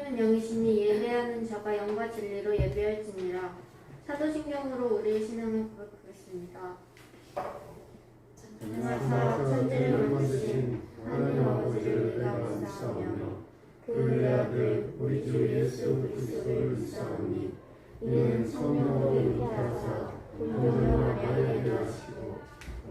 하나님은 영이시니 예배하는 자가 영과 진리로 예배할지니라. 사도신경으로 우리의 신앙을 고백하겠습니다. 전능하사 천지를 만드신 하나님 아버지를 우리가 감사하며 그 외아들 우리 주 예수 그리스도를 믿사오니 이는 성령으로 잉태하사 본토 마리아에게 하시고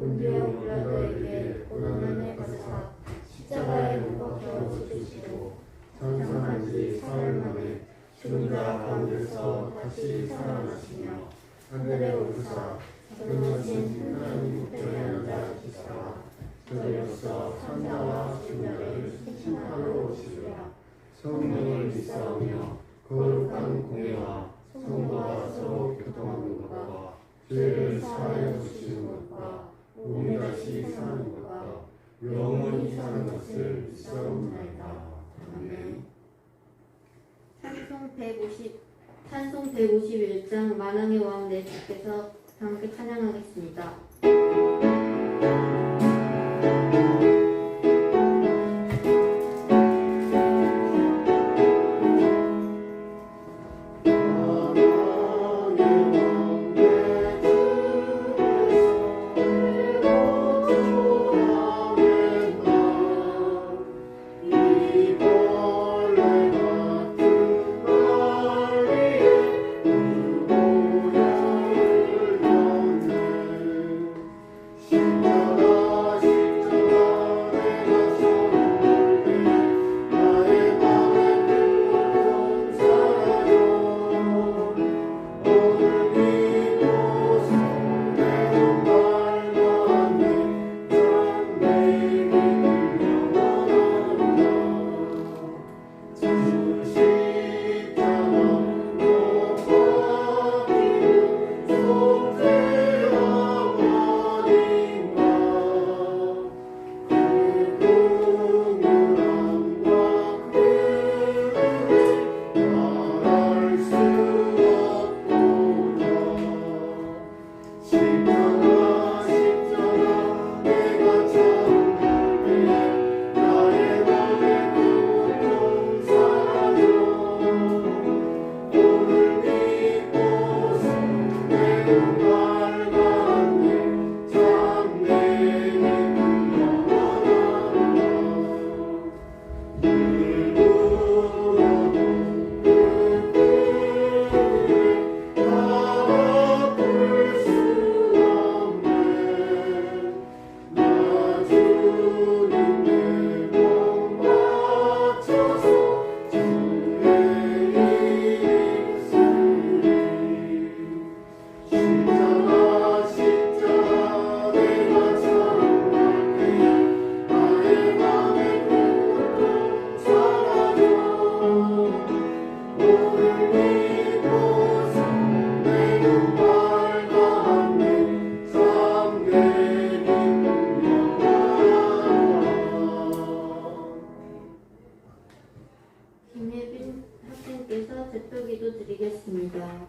본디오 빌라도에게 고난을 받으사 십자가에 못 박혀 죽으시고 장사한 지 사흘 만에 죽은 자 가운데서 다시 살아나시며 하늘에 오르사 전능하신 하나님 우편에 앉아계시다가 저희로서 산자와 죽은 자를 심판하러 오시리라. 성령을 믿사오며 거룩한 공예와 성도가 서로 교통하는 것과 죄를 사하여 주시는 것과 몸이 다시 사는 것과 영원히 사는 것을 믿사옵나이다. 아멘. 찬송 151장 만왕의 왕 내 주께서 함께 찬양하겠습니다. 김예빈 학생께서 대표기도 드리겠습니다.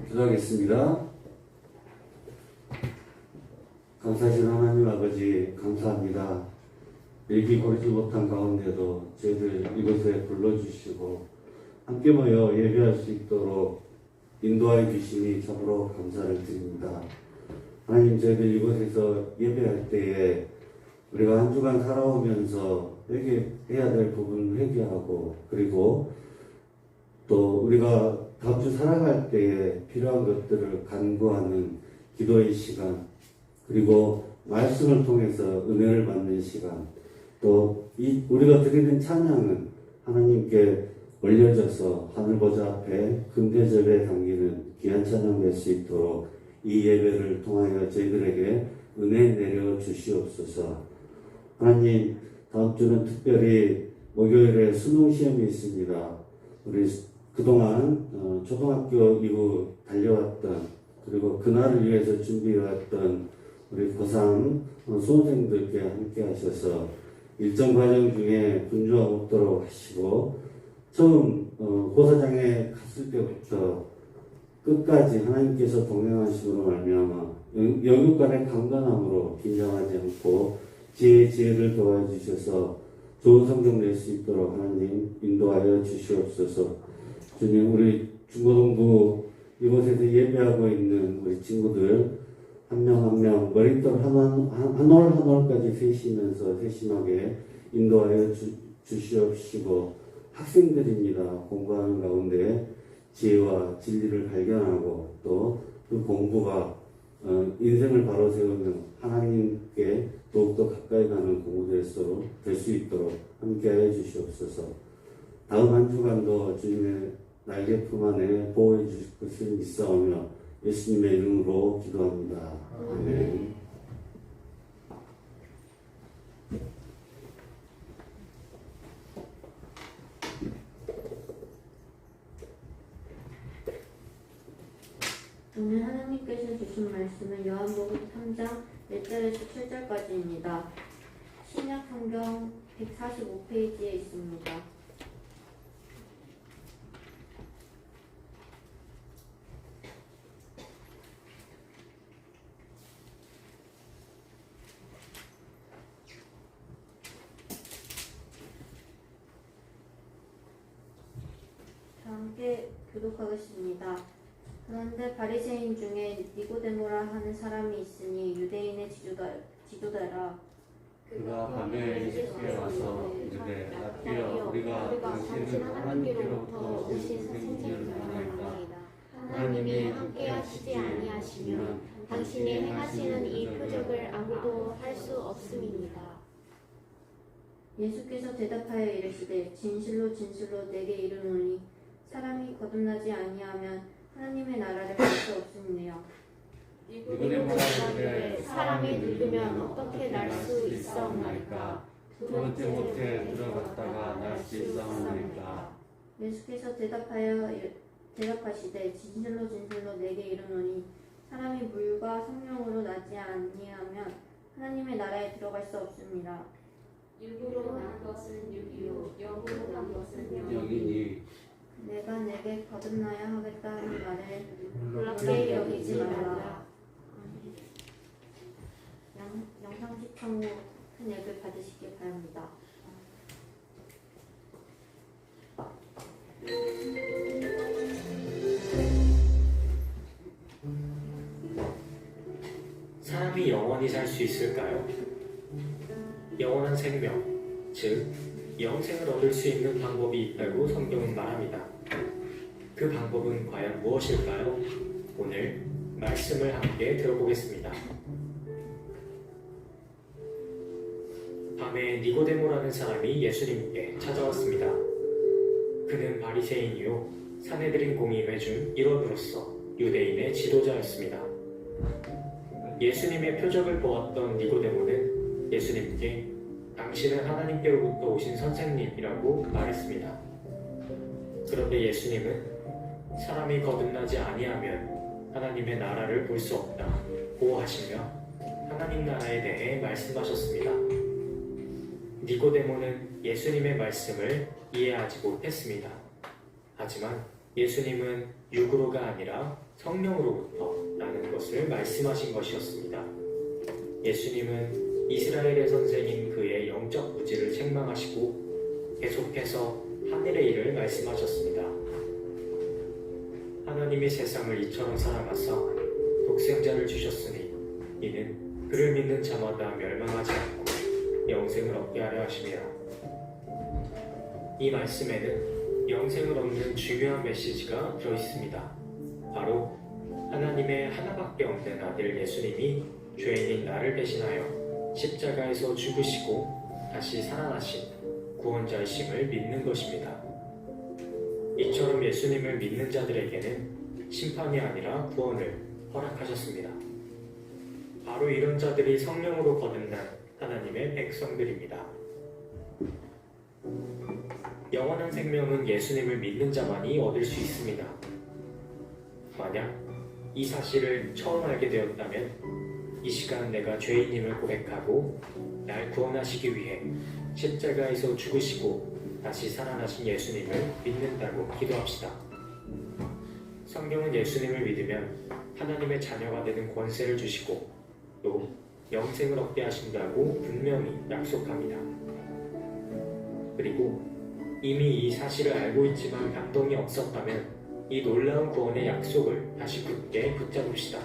기도하겠습니다. 감사하신 하나님 아버지 감사합니다. 일기 고르지 못한 가운데도 저희들 이곳에 불러주시고 함께 모여 예배할 수 있도록 인도하여 주시니 참으로 감사를 드립니다. 하나님, 저희들 이곳에서 예배할 때에 우리가 한 주간 살아오면서 회개해야 될 부분 회개하고, 그리고 또 우리가 다음 주 살아갈 때에 필요한 것들을 간구하는 기도의 시간, 그리고 말씀을 통해서 은혜를 받는 시간, 또 우리가 드리는 찬양은 하나님께 올려져서 하늘 보좌 앞에 금대접에 담기는 귀한 찬양 될 수 있도록 이 예배를 통하여 저희들에게 은혜 내려 주시옵소서. 하나님, 다음 주는 특별히 목요일에 수능 시험이 있습니다. 우리 그동안 초등학교 이후 달려왔던, 그리고 그날을 위해서 준비해왔던 우리 고3 수험생들께 함께 하셔서 일정 과정 중에 분주함 없도록 하시고, 처음 고사장에 갔을 때부터 끝까지 하나님께서 동행하심으로 말미암아 영육 간의 강건함으로 긴장하지 않고 지혜를 도와주셔서 좋은 성경 낼 수 있도록 하나님 인도하여 주시옵소서. 주님, 우리 중고등부 이곳에서 예배하고 있는 우리 친구들 한 명 한 명 머리털 한 올 한 올까지 세시면서 세심하게 인도하여 주시옵시고, 학생들입니다. 공부하는 가운데 지혜와 진리를 발견하고 또 그 공부가 인생을 바로 세우며 하나님께 더욱더 가까이 가는 공부 될 수 있도록 함께하여 주시옵소서. 다음 한 주간도 주님의 날개품 안에 보호해 주실 것을 믿사오며 예수님의 이름으로 기도합니다. 아멘. 오늘 하나님께서 주신 말씀은 요한복음 3장 1절에서 7절까지입니다. 신약 성경 145페이지에 있습니다. 함께 교독하겠습니다. 그런데 바리새인 중에 니고데모라 하는 사람이 있으니 유대인의 지도자라. 그가 밤에 예수께 와서 이르되 라삐여 우리가 당신은 하나님께로부터 오신 선생님을 알나이다. 하나님이 함께 하시지 아니하시면 당신이 행하시는 이 표적을 아무도 할 수 없음이니이다. 예수께서 대답하여 이르시되 진실로 진실로 내게 이르노니 사람이 거듭나지 아니하면 하나님의 나라를 볼 수 없음이니라. 니고데모가 이르되 사람이 늙으면 어떻게 날 수 있사오나이까? 두 번째 못에 들어갔다가 날 수 있사오나이까? 예수께서 대답하시되 진실로 진실로 내게 이르노니 사람이 물과 성령으로 나지 아니하면 하나님의 나라에 들어갈 수 없습니다. 육으로 난 것은 육이요 영으로 난 것은 영이니. 영이니 내가 내게 거듭나야 하겠다 하는 말을 놀랍게 여기지 말라. 영상 시청 후 큰 앱을 받으시기 바랍니다. 사람이 영원히 살 수 있을까요? 영원한 생명, 즉 영생을 얻을 수 있는 방법이 있다고 성경은 말합니다. 그 방법은 과연 무엇일까요? 오늘 말씀을 함께 들어보겠습니다. 밤에 니고데모라는 사람이 예수님께 찾아왔습니다. 그는 바리새인이요 산헤드린 공의회 중 일원으로서 유대인의 지도자였습니다. 예수님의 표적을 보았던 니고데모는 예수님께 당신은 하나님께로부터 오신 선생님이라고 말했습니다. 그런데 예수님은 사람이 거듭나지 아니하면 하나님의 나라를 볼 수 없다고 하시며 하나님 나라에 대해 말씀하셨습니다. 니고데모는 예수님의 말씀을 이해하지 못했습니다. 하지만 예수님은 육으로가 아니라 성령으로부터 라는 것을 말씀하신 것이었습니다. 예수님은 이스라엘의 선생인 그의 영적 부지를 책망하시고 계속해서 하늘의 일을 말씀하셨습니다. 하나님이 세상을 이처럼 사랑하사 독생자를 주셨으니 이는 그를 믿는 자마다 멸망하지 않고 영생을 얻게 하려 하심이라. 이 말씀에는 영생을 얻는 중요한 메시지가 들어있습니다. 바로 하나님의 하나밖에 없는 아들 예수님이 죄인인 나를 대신하여 십자가에서 죽으시고 다시 살아나신 구원자이심을 믿는 것입니다. 이처럼 예수님을 믿는 자들에게는 심판이 아니라 구원을 허락하셨습니다. 바로 이런 자들이 성령으로 거듭난 하나님의 백성들입니다. 영원한 생명은 예수님을 믿는 자만이 얻을 수 있습니다. 만약 이 사실을 처음 알게 되었다면 이 시간 내가 죄인임을 고백하고 날 구원하시기 위해 십자가에서 죽으시고 다시 살아나신 예수님을 믿는다고 기도합시다. 성경은 예수님을 믿으면 하나님의 자녀가 되는 권세를 주시고 또 영생을 얻게 하신다고 분명히 약속합니다. 그리고 이미 이 사실을 알고 있지만 감동이 없었다면 이 놀라운 구원의 약속을 다시 굳게 붙잡읍시다.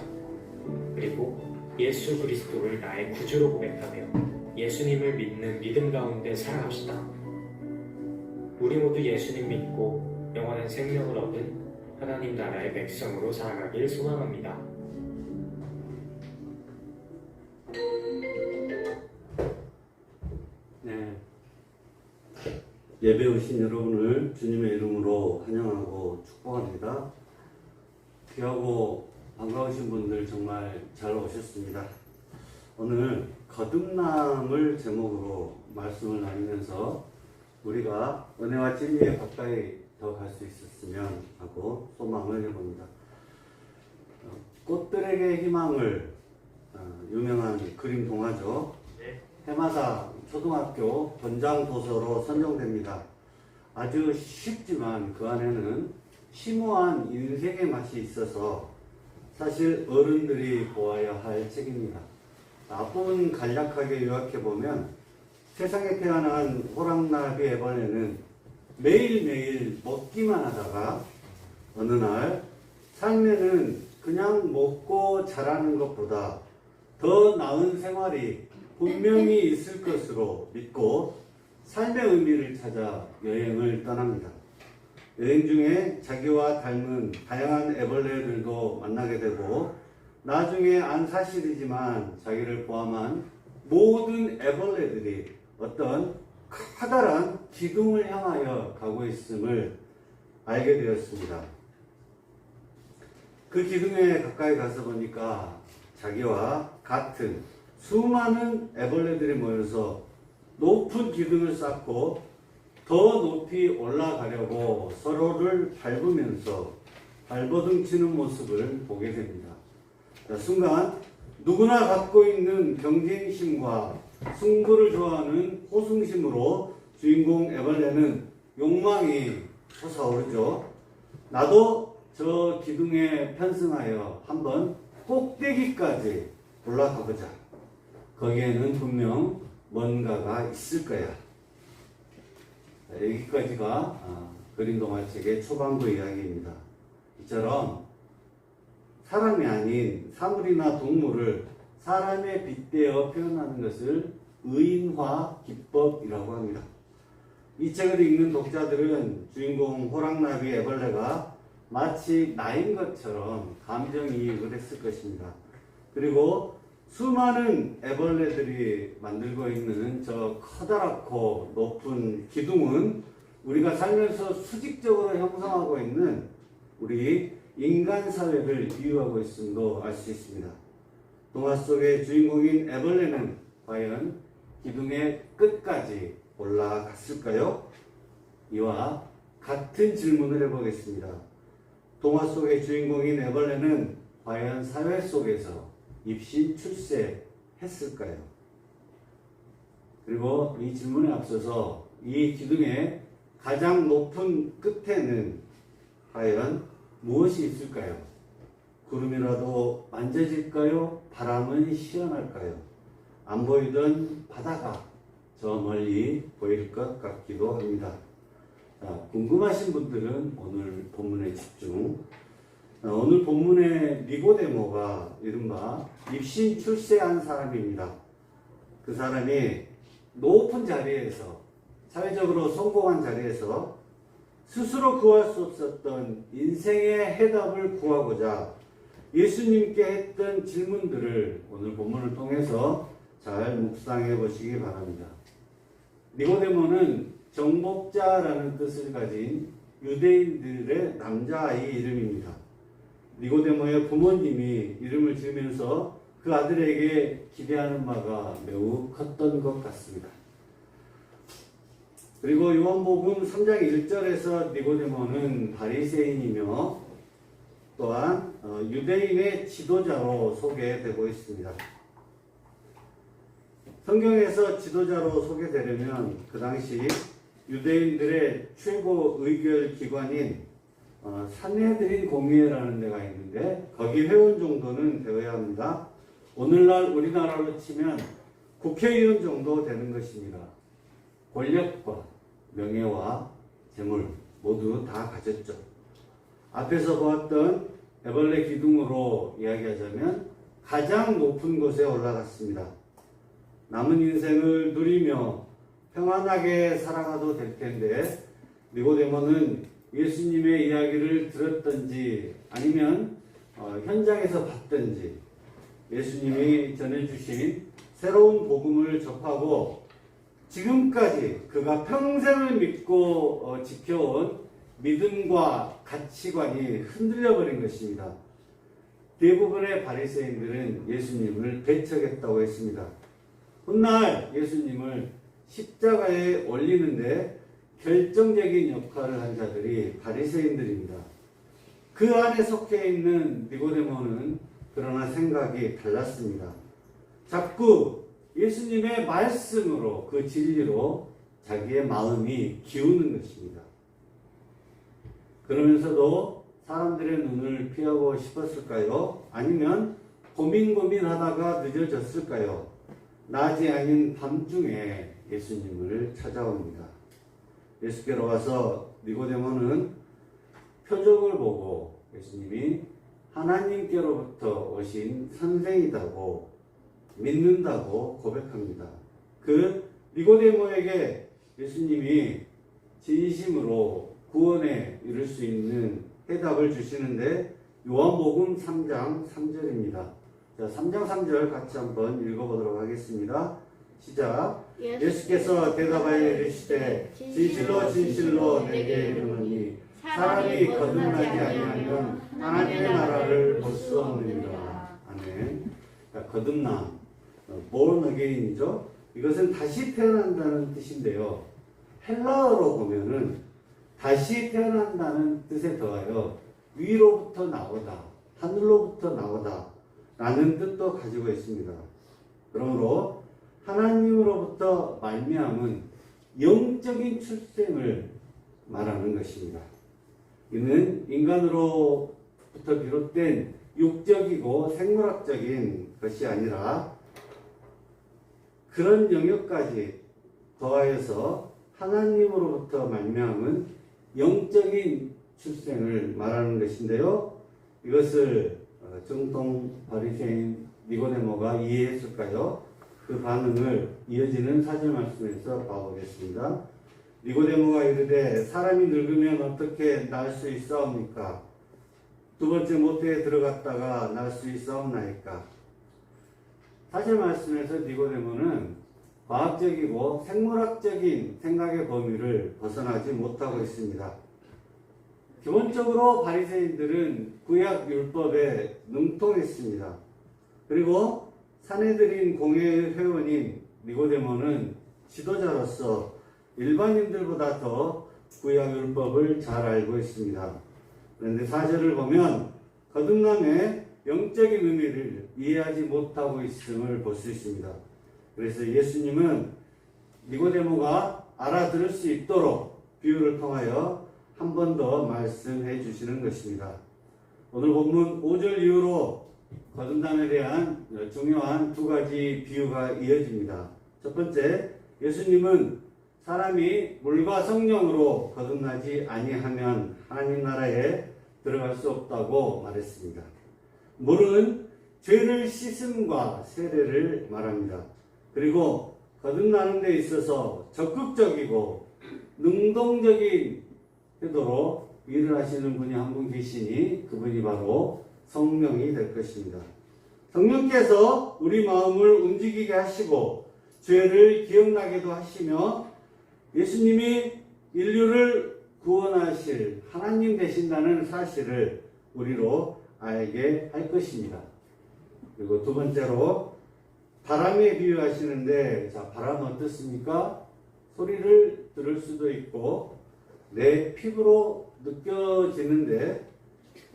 그리고 예수 그리스도를 나의 구주로 고백하며 예수님을 믿는 믿음 가운데 살아갑시다. 우리 모두 예수님 믿고 영원한 생명을 얻은 하나님 나라의 백성으로 살아가길 소망합니다. 네. 예배 오신 여러분을 주님의 이름으로 환영하고 축복합니다. 귀하고 반가우신 분들 정말 잘 오셨습니다. 오늘 거듭남을 제목으로 말씀을 나누면서 우리가 은혜와 진리에 가까이 더 갈 수 있었으면 하고 소망을 해봅니다. 꽃들에게 희망을 유명한 그림 동화죠. 해마다 초등학교 권장 도서로 선정됩니다. 아주 쉽지만 그 안에는 심오한 인생의 맛이 있어서 사실 어른들이 보아야 할 책입니다. 앞부분 간략하게 요약해보면 세상에 태어난 호랑나비 애벌레는 매일매일 먹기만 하다가 어느 날 삶에는 그냥 먹고 자라는 것보다 더 나은 생활이 분명히 있을 것으로 믿고 삶의 의미를 찾아 여행을 떠납니다. 여행 중에 자기와 닮은 다양한 애벌레들도 만나게 되고 나중에 안 사실이지만 자기를 포함한 모든 애벌레들이 어떤 커다란 기둥을 향하여 가고 있음을 알게 되었습니다. 그 기둥에 가까이 가서 보니까 자기와 같은 수많은 애벌레들이 모여서 높은 기둥을 쌓고 더 높이 올라가려고 서로를 밟으면서 발버둥 치는 모습을 보게 됩니다. 순간 누구나 갖고 있는 경쟁심과 승부를 좋아하는 호승심으로 주인공 애벌레는 욕망이 솟아오르죠. 나도 저 기둥에 편승하여 한번 꼭대기까지 올라가보자. 거기에는 분명 뭔가가 있을 거야. 여기까지가 그림 동화책의 초반부 이야기입니다. 이처럼 사람이 아닌 사물이나 동물을 사람에 빗대어 표현하는 것을 의인화 기법이라고 합니다. 이 책을 읽는 독자들은 주인공 호랑나비 애벌레가 마치 나인 것처럼 감정이입을 했을 것입니다. 그리고 수많은 애벌레들이 만들고 있는 저 커다랗고 높은 기둥은 우리가 살면서 수직적으로 형성하고 있는 우리 인간 사회를 비유하고 있음도 알 수 있습니다. 동화 속의 주인공인 애벌레는 과연 기둥의 끝까지 올라갔을까요? 이와 같은 질문을 해보겠습니다. 동화 속의 주인공인 애벌레는 과연 사회 속에서 입신 출세했을까요? 그리고 이 질문에 앞서서 이 기둥의 가장 높은 끝에는 과연 무엇이 있을까요? 구름이라도 만져질까요? 바람은 시원할까요? 안 보이던 바다가 저 멀리 보일 것 같기도 합니다. 궁금하신 분들은 오늘 본문에 집중. 오늘 본문의 니고데모가 이른바 입신 출세한 사람입니다. 그 사람이 높은 자리에서 사회적으로 성공한 자리에서 스스로 구할 수 없었던 인생의 해답을 구하고자 예수님께 했던 질문들을 오늘 본문을 통해서 잘 묵상해 보시기 바랍니다. 니고데모는 정복자라는 뜻을 가진 유대인들의 남자아이 이름입니다. 니고데모의 부모님이 이름을 지으면서 그 아들에게 기대하는 바가 매우 컸던 것 같습니다. 그리고 요한복음 3장 1절에서 니고데모는 바리새인이며 또한 유대인의 지도자로 소개되고 있습니다. 성경에서 지도자로 소개되려면 그 당시 유대인들의 최고 의결 기관인 산해드린 공의회라는 데가 있는데 거기 회원 정도는 되어야 합니다. 오늘날 우리나라로 치면 국회의원 정도 되는 것입니다. 권력과 명예와 재물 모두 다 가졌죠. 앞에서 보았던 애벌레 기둥으로 이야기하자면 가장 높은 곳에 올라갔습니다. 남은 인생을 누리며 평안하게 살아가도 될 텐데 니고데모는 예수님의 이야기를 들었든지 아니면 현장에서 봤든지 예수님이 전해주신 새로운 복음을 접하고 지금까지 그가 평생을 믿고 지켜온 믿음과 가치관이 흔들려 버린 것입니다. 대부분의 바리새인들은 예수님을 배척했다고 했습니다. 훗날 예수님을 십자가에 올리는데 결정적인 역할을 한 자들이 바리새인들입니다. 그 안에 속해 있는 니고데모는 그러나 생각이 달랐습니다. 자꾸 예수님의 말씀으로 그 진리로 자기의 마음이 기우는 것입니다. 그러면서도 사람들의 눈을 피하고 싶었을까요? 아니면 고민하다가 늦어졌을까요? 낮이 아닌 밤중에 예수님을 찾아옵니다. 예수께로 와서 니고데모는 표적을 보고 예수님이 하나님께로부터 오신 선생이라고 믿는다고 고백합니다. 그 니고데모에게 예수님이 진심으로 구원에 이를 수 있는 해답을 주시는데 요한복음 3장 3절입니다. 자, 3장 3절 같이 한번 읽어보도록 하겠습니다. 시작. 예수께서 대답하여 이르시되 진실로 진실로 내게 이르노니 사람이 거듭나지 아니하면 하나님의 나라를 볼 수 없느니라. 아멘. 자, 거듭남, born again이죠. 이것은 다시 태어난다는 뜻인데요. 헬라어로 보면은 다시 태어난다는 뜻에 더하여 위로부터 나오다, 하늘로부터 나오다 라는 뜻도 가지고 있습니다. 그러므로 하나님으로부터 말미암은 영적인 출생을 말하는 것입니다. 이는 인간으로부터 비롯된 육적이고 생물학적인 것이 아니라 그런 영역까지 더하여서 하나님으로부터 말미암은 영적인 출생을 말하는 것인데요. 이것을 정통 바리새인 니고데모가 이해했을까요? 그 반응을 이어지는 4절 말씀에서 봐보겠습니다. 니고데모가 이르되 사람이 늙으면 어떻게 날 수 있사옵니까? 두 번째 모태에 들어갔다가 날 수 있사옵나이까? 4절 말씀에서 니고데모는 과학적이고 생물학적인 생각의 범위를 벗어나지 못하고 있습니다. 기본적으로 바리새인들은 구약 율법에 능통했습니다. 그리고 산헤드린 공회의 회원인 니고데모는 지도자로서 일반인들보다 더 구약 율법을 잘 알고 있습니다. 그런데 4절을 보면 거듭남의 영적인 의미를 이해하지 못하고 있음을 볼 수 있습니다. 그래서 예수님은 니고데모가 알아들을 수 있도록 비유를 통하여 한 번 더 말씀해 주시는 것입니다. 오늘 본문 5절 이후로 거듭남에 대한 중요한 두 가지 비유가 이어집니다. 첫 번째, 예수님은 사람이 물과 성령으로 거듭나지 아니하면 하나님 나라에 들어갈 수 없다고 말했습니다. 물은 죄를 씻음과 세례를 말합니다. 그리고 거듭나는 데 있어서 적극적이고 능동적인 태도로 일을 하시는 분이 한 분 계시니 그분이 바로 성령이 될 것입니다. 성령께서 우리 마음을 움직이게 하시고 죄를 기억나게도 하시며 예수님이 인류를 구원하실 하나님 되신다는 사실을 우리로 알게 할 것입니다. 그리고 두 번째로 바람에 비유하시는데, 자, 바람은 어떻습니까? 소리를 들을 수도 있고 내 피부로 느껴지는데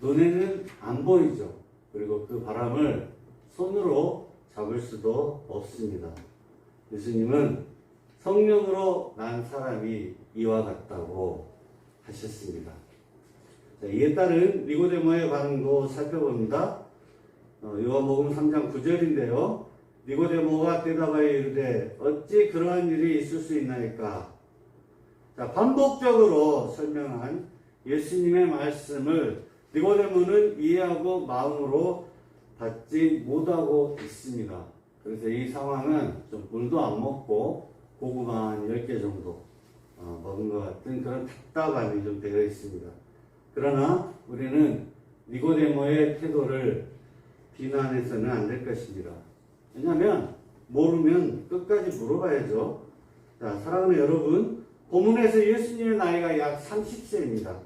눈에는 안 보이죠. 그리고 그 바람을 손으로 잡을 수도 없습니다. 예수님은 성령으로 난 사람이 이와 같다고 하셨습니다. 자, 이에 따른 니고데모의 반응도 살펴봅니다. 요한복음 3장 9절인데요. 니고데모가 대답하여 이르되 어찌 그러한 일이 있을 수 있나이까. 자, 반복적으로 설명한 예수님의 말씀을 니고데모는 이해하고 마음으로 받지 못하고 있습니다. 그래서 이 상황은 좀 물도 안 먹고 고구마 한 10개 정도 먹은 것 같은 그런 답답함이 좀 되어 있습니다. 그러나 우리는 니고데모의 태도를 비난해서는 안 될 것입니다. 왜냐하면 모르면 끝까지 물어봐야죠. 자, 사랑하는 여러분, 본문에서 예수님의 나이가 약 30세입니다.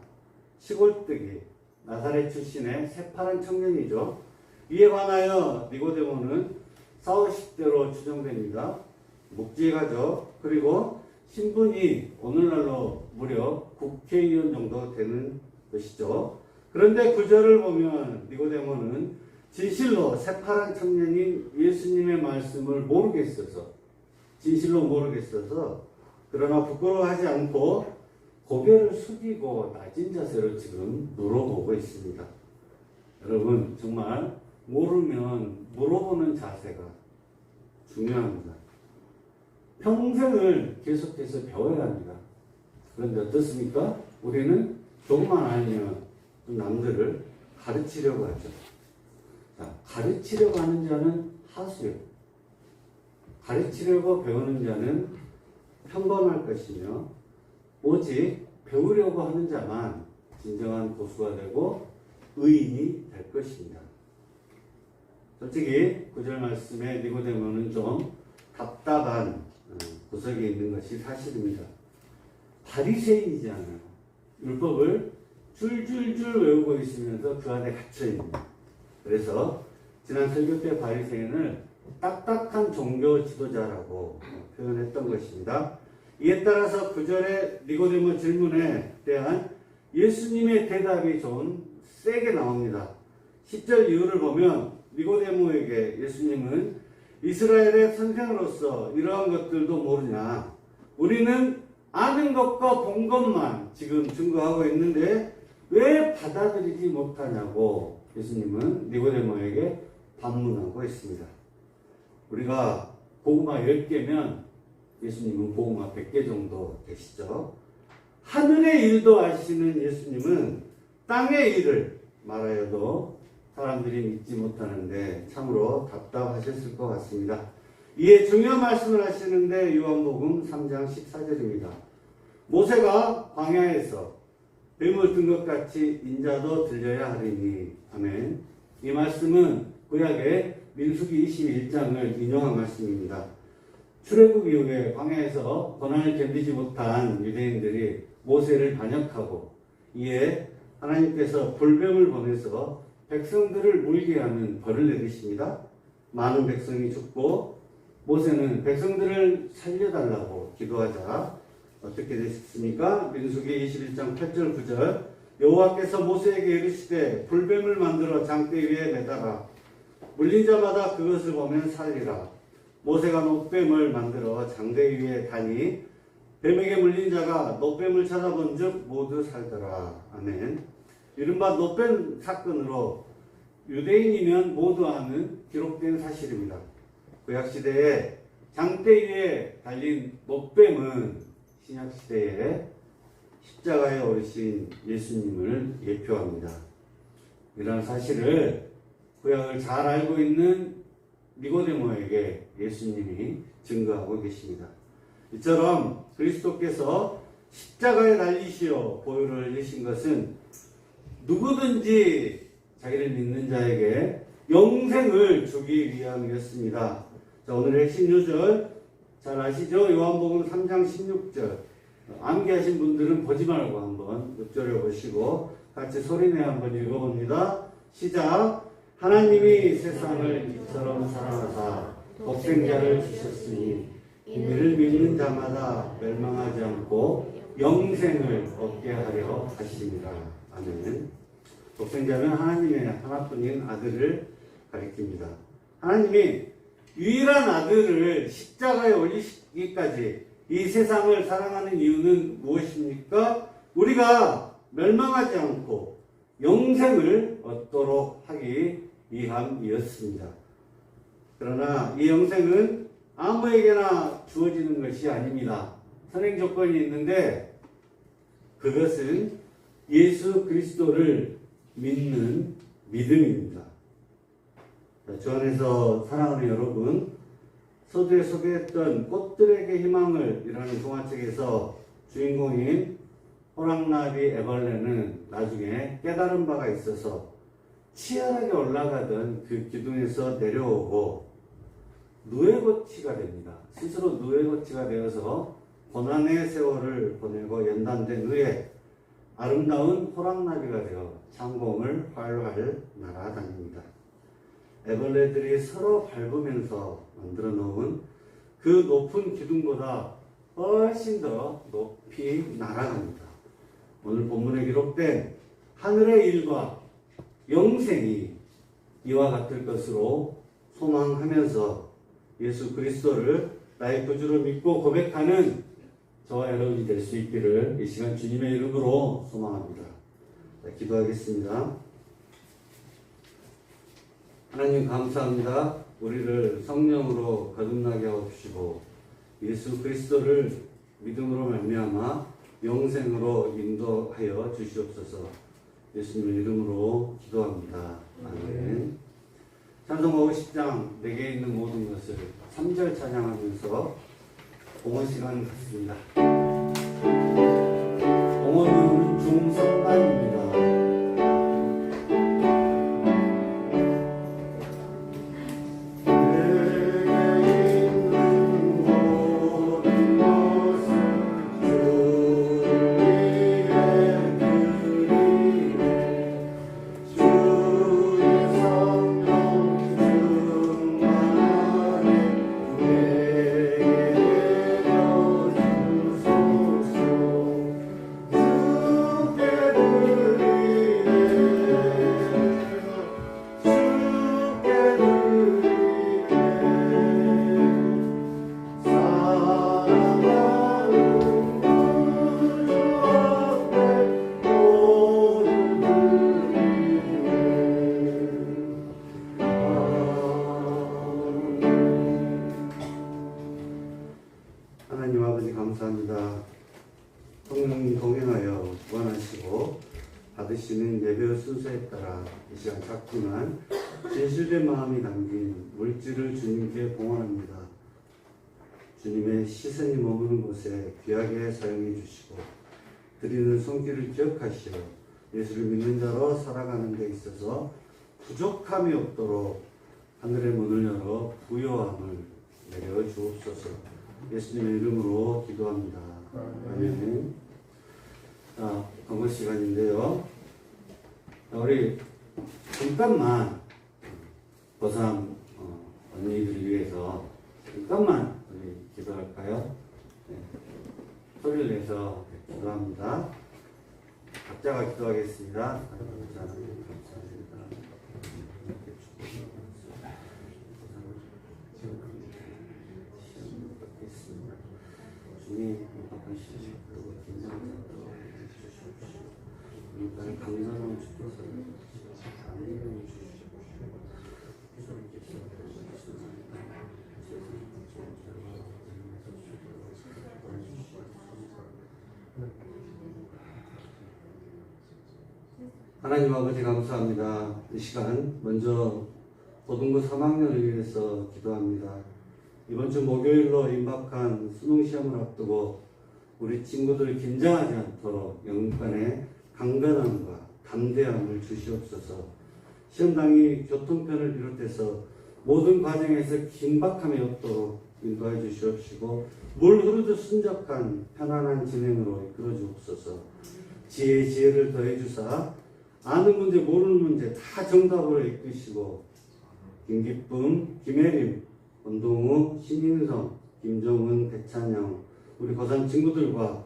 시골뜨기, 나사렛 출신의 새파란 청년이죠. 이에 관하여 니고데모는 40, 50대로 추정됩니다. 묵직하죠. 그리고 신분이 오늘날로 무려 국회의원 정도 되는 것이죠. 그런데 구절을 보면 니고데모는 진실로 새파란 청년인 예수님의 말씀을 모르겠어서, 진실로 모르겠어서, 그러나 부끄러워하지 않고 고개를 숙이고 낮은 자세로 지금 물어보고 있습니다. 여러분, 정말 모르면 물어보는 자세가 중요합니다. 평생을 계속해서 배워야 합니다. 그런데 어떻습니까? 우리는 조금만 알면 남들을 가르치려고 하죠. 자, 가르치려고 하는 자는 하수요. 가르치려고 배우는 자는 평범할 것이며 오직 배우려고 하는 자만 진정한 고수가 되고 의인이 될 것입니다. 솔직히 구절 말씀에 니고데모는 좀 답답한 구석이 있는 것이 사실입니다. 바리새인이잖아요. 율법을 줄줄줄 외우고 있으면서 그 안에 갇혀 있습니다. 그래서 지난 설교 때 바리새인을 딱딱한 종교 지도자라고 표현했던 것입니다. 이에 따라서 구절의 니고데모 질문에 대한 예수님의 대답이 좀 세게 나옵니다. 10절 이후를 보면 니고데모에게 예수님은 이스라엘의 선생으로서 이러한 것들도 모르냐? 우리는 아는 것과 본 것만 지금 증거하고 있는데 왜 받아들이지 못하냐고 예수님은 니고데모에게 반문하고 있습니다. 우리가 고구마 10개면 예수님은 고구마 100개 정도 되시죠. 하늘의 일도 아시는 예수님은 땅의 일을 말하여도 사람들이 믿지 못하는데 참으로 답답하셨을 것 같습니다. 이에 중요한 말씀을 하시는데 요한복음 3장 14절입니다. 모세가 광야에서 뱀을 든 것 같이 인자도 들려야 하리니. 아멘. 이 말씀은 구약의 민수기 21장을 인용한 말씀입니다. 출애굽 이후에 광야에서 고난을 견디지 못한 유대인들이 모세를 반역하고 이에 하나님께서 불뱀을 보내서 백성들을 물게 하는 벌을 내리십니다. 많은 백성이 죽고 모세는 백성들을 살려달라고 기도하자 어떻게 됐습니까? 민수기 21장 8절 9절 여호와께서 모세에게 이르시되 불뱀을 만들어 장대 위에 매달아 물린 자마다 그것을 보면 살리라. 모세가 노뱀을 만들어 장대 위에 다니 뱀에게 물린 자가 노뱀을 찾아본 즉 모두 살더라. 아멘. 이른바 노뱀 사건으로 유대인이면 모두 아는 기록된 사실입니다. 구약시대에 장대 위에 달린 노뱀은 신약시대에 십자가에 오르신 예수님을 예표합니다. 이런 사실을 구약을 잘 알고 있는 니고데모에게 예수님이 증거하고 계십니다. 이처럼 그리스도께서 십자가에 달리시어 보혈을 흘리신 것은 누구든지 자기를 믿는 자에게 영생을 주기 위함이었습니다. 자, 오늘 핵심 요절 잘 아시죠? 요한복음 3장 16절 암기하신 분들은 보지 말고 한번 읊조려 보시고 같이 소리내 한번 읽어봅니다. 시작. 하나님이 세상을 이처럼 사랑하사 독생자를 주셨으니 이를 믿는 자마다 멸망하지 않고 영생을 얻게 하려 하십니다. 아멘. 독생자는 하나님의 하나뿐인 아들을 가리킵니다. 하나님이 유일한 아들을 십자가에 올리시기까지 이 세상을 사랑하는 이유는 무엇입니까? 우리가 멸망하지 않고 영생을 얻도록 하기 위함이었습니다. 그러나 이 영생은 아무에게나 주어지는 것이 아닙니다. 선행 조건이 있는데 그것은 예수 그리스도를 믿는 믿음입니다. 주 안에서 사랑하는 여러분, 서두에 소개했던 꽃들에게 희망을 이라는 동화책에서 주인공인 호랑나비 애벌레는 나중에 깨달은 바가 있어서 치열하게 올라가던 그 기둥에서 내려오고 누에고치가 됩니다. 스스로 누에고치가 되어서 고난의 세월을 보내고 연단된 후에 아름다운 호랑나비가 되어 창공을 활활 날아다닙니다. 애벌레들이 서로 밟으면서 만들어 놓은 그 높은 기둥보다 훨씬 더 높이 날아갑니다. 오늘 본문에 기록된 하늘의 일과 영생이 이와 같을 것으로 소망하면서 예수 그리스도를 나의 구주로 믿고 고백하는 저와 여러분이 될 수 있기를 이 시간 주님의 이름으로 소망합니다. 자, 기도하겠습니다. 하나님 감사합니다. 우리를 성령으로 거듭나게 하옵시고 예수 그리스도를 믿음으로 말미암아 영생으로 인도하여 주시옵소서. 예수님의 이름으로 기도합니다. 아멘. 찬송 50장 내게 있는 모든 것을 3절 찬양하면서 봉헌 시간 갖습니다. 봉헌은 중성반입니다. 하나님 아버지 감사합니다. 성령님 동행하여 주관하시고 받으시는 예배 순서에 따라 이 시간 작지만 진실된 마음이 담긴 물질을 주님께 봉헌합니다. 주님의 시선이 머무는 곳에 귀하게 사용해 주시고 드리는 손길을 기억하시어 예수를 믿는 자로 살아가는 데 있어서 부족함이 없도록 하늘의 문을 열어 부요함을 내려 주옵소서. 예수님의 이름으로 기도합니다. 아멘. 자, 건강 시간인데요. 우리 잠깐만 고3 언니들을 위해서 잠깐만 우리 기도할까요? 네. 소리를 내서 기도합니다. 각자가 기도하겠습니다. 감사합니다. 주님, 그리고 긴장도 해주시옵시고, 우리가 감사함을 주셔서 안녕히 주시옵시고, 하나님 아버지 감사합니다. 이 시간 먼저 고등부 3학년을 위해서 기도합니다. 이번 주 목요일로 임박한 수능 시험을 앞두고 우리 친구들 긴장하지 않도록 영육간의 강건함과 담대함을 주시옵소서. 시험당이 교통편을 비롯해서 모든 과정에서 긴박함이 없도록 인도해 주시옵시고 물 흐르듯 순적한 편안한 진행으로 이끌어 주옵소서. 지혜를 더해 주사 아는 문제 모르는 문제 다 정답으로 이끄시고 김기쁨, 김혜림, 권동우, 신인성, 김정은, 백찬영 우리 고3 친구들과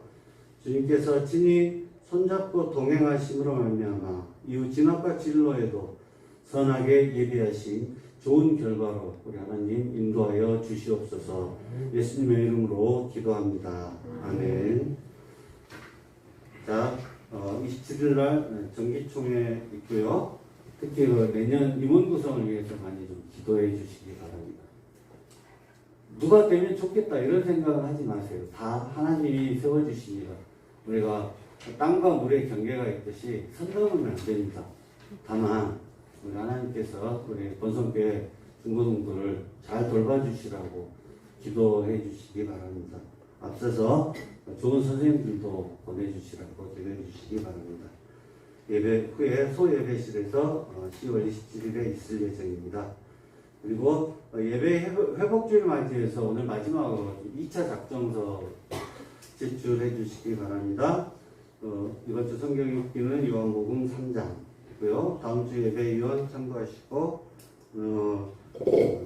주님께서 친히 손잡고 동행하심으로 말미암아 이후 진학과 진로에도 선하게 예비하신 좋은 결과로 우리 하나님 인도하여 주시옵소서. 예수님의 이름으로 기도합니다. 아멘. 자, 27일 날 정기총회 있고요. 특히 내년 임원 구성을 위해서 많이 좀 기도해 주시기 바랍니다. 누가 되면 좋겠다 이런 생각을 하지 마세요. 다 하나님이 세워주십니다. 우리가 땅과 물의 경계가 있듯이 선 넘으면 안 됩니다. 다만 우리 하나님께서 우리 본성교회 중고등부를 잘 돌봐주시라고 기도해 주시기 바랍니다. 앞서서 좋은 선생님들도 보내주시라고 기도해 주시기 바랍니다. 예배 후에 소예배실에서 10월 27일에 있을 예정입니다. 그리고 예배 회복주일 맞이해서 오늘 마지막으로 2차 작정서 제출해 주시기 바랍니다. 이번 주 성경 읽기는 요한복음 3장이고요. 다음 주 예배위원 참고하시고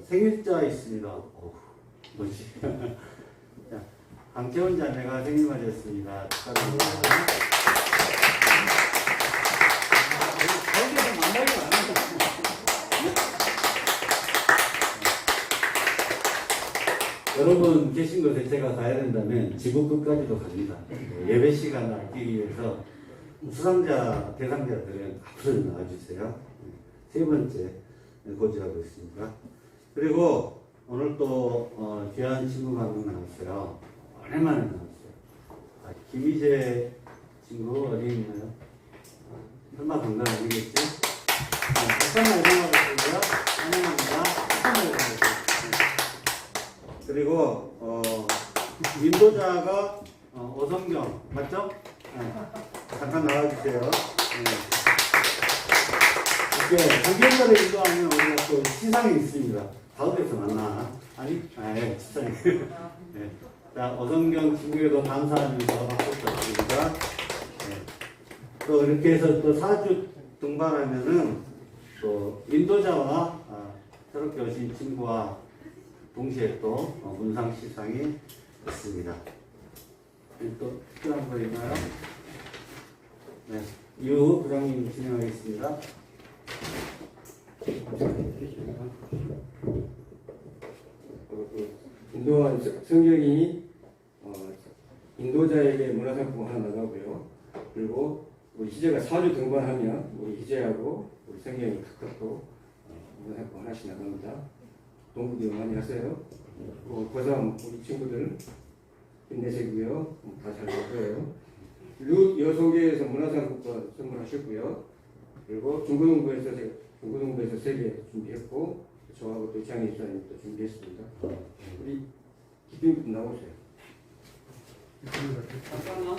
생일자 있습니다. 뭐지? 자, 강채원 자매가 생일 맞이했습니다. 축하드립니다. 여러분 계신 곳에 제가 가야 된다면 지구 끝까지도 갑니다. 예배 시간을 아끼기 위해서 수상자, 대상자들은 앞으로 나와주세요. 세 번째 고지하고 있습니다. 그리고 오늘 또 귀한 친구가 한 명 나왔어요. 오랜만에 나왔어요. 김희재 친구 어디 있나요? 설마 강남 아니겠지? 잠깐만 이동하겠습니다. 환영합니다. 잠깐만 이동하겠습니다. 그리고 인도자가 오성경 맞죠? 네. 잠깐 나와주세요. 네. 이렇게 장경자를 인도하면 우리가 또 시상이 있습니다. 다음에서 만나. 아니? 시상이. 네. 자, 오성경 친구에도 감사하면서 박수 부탁드립니다. 네. 또 이렇게 해서 또 4주 등반하면은 또 인도자와 새롭게 오신 친구와 동시에 또 문상 시상이 있습니다. 또 특별한 거 있나요? 네, 이후 부장님 진행하겠습니다. 인도한 성경이 인도자에게 문화상품 하나 나가고요. 그리고 우리 희재가 4주 등반하면 우리 희재하고 우리 성경이 각각 또 문화상품 하나씩 나갑니다. 동부도 많이 하세요. 고3 우리 친구들 힘내시고요. 다 잘 될 거예요. 룻 여소계에서 문화상품권 선물하셨고요. 그리고 중고등부에서 3개 준비했고 저하고 또 장애 입사님 또 준비했습니다. 우리 기쁨 나오세요. 잠깐만.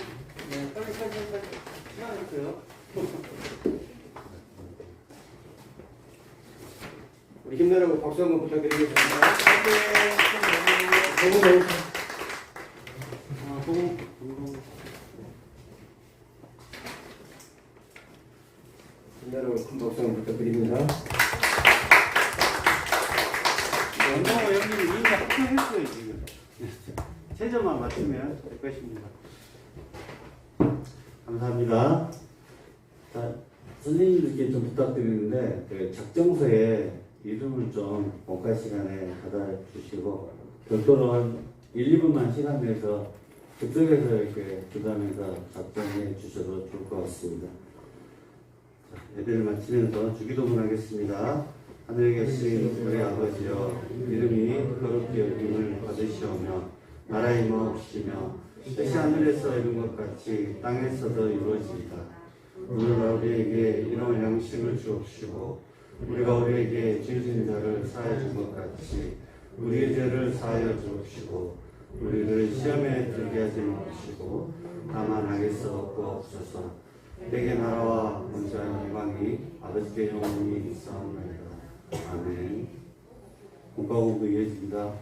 네, 빨리 시간 있어요. 우리 힘내라고 박수 한번 부탁드리겠습니다. 너무 힘내라고 큰 박수 한번 부탁드립니다. 연동호 형님이 이미 합격했어요 지금. 최저만 맞추면 될 것입니다. 감사합니다. 자, 선생님들께 좀 부탁드리는데 그 작정서에 이름을 좀 공과 시간에 받아주시고 별도로 한 1, 2분만 시간 내서 그쪽에서 이렇게 주담해서 작성해 주셔도 좋을 것 같습니다. 자, 예배를 마치면서 주기도문 하겠습니다. 하늘에 계신 우리 아버지여, 이름이 거룩히 여김을 받으시오며 나라의 임하옵시며 뜻이 하늘에서 이룬 것 같이 땅에서도 이루어지이다. 오늘 우리에게 일용할 양식을 주옵시고 우리가 우리에게 죄진 자를 사하여 준 것 같이 우리의 죄를 사하여 주옵시고 우리를 시험에 들게 하지 마시고 다만 악에서 구하옵소서. 내게 나라와 권세와 영광이 아버지께 영원히 있사옵나이다. 아멘. 공과 공부 이어집니다.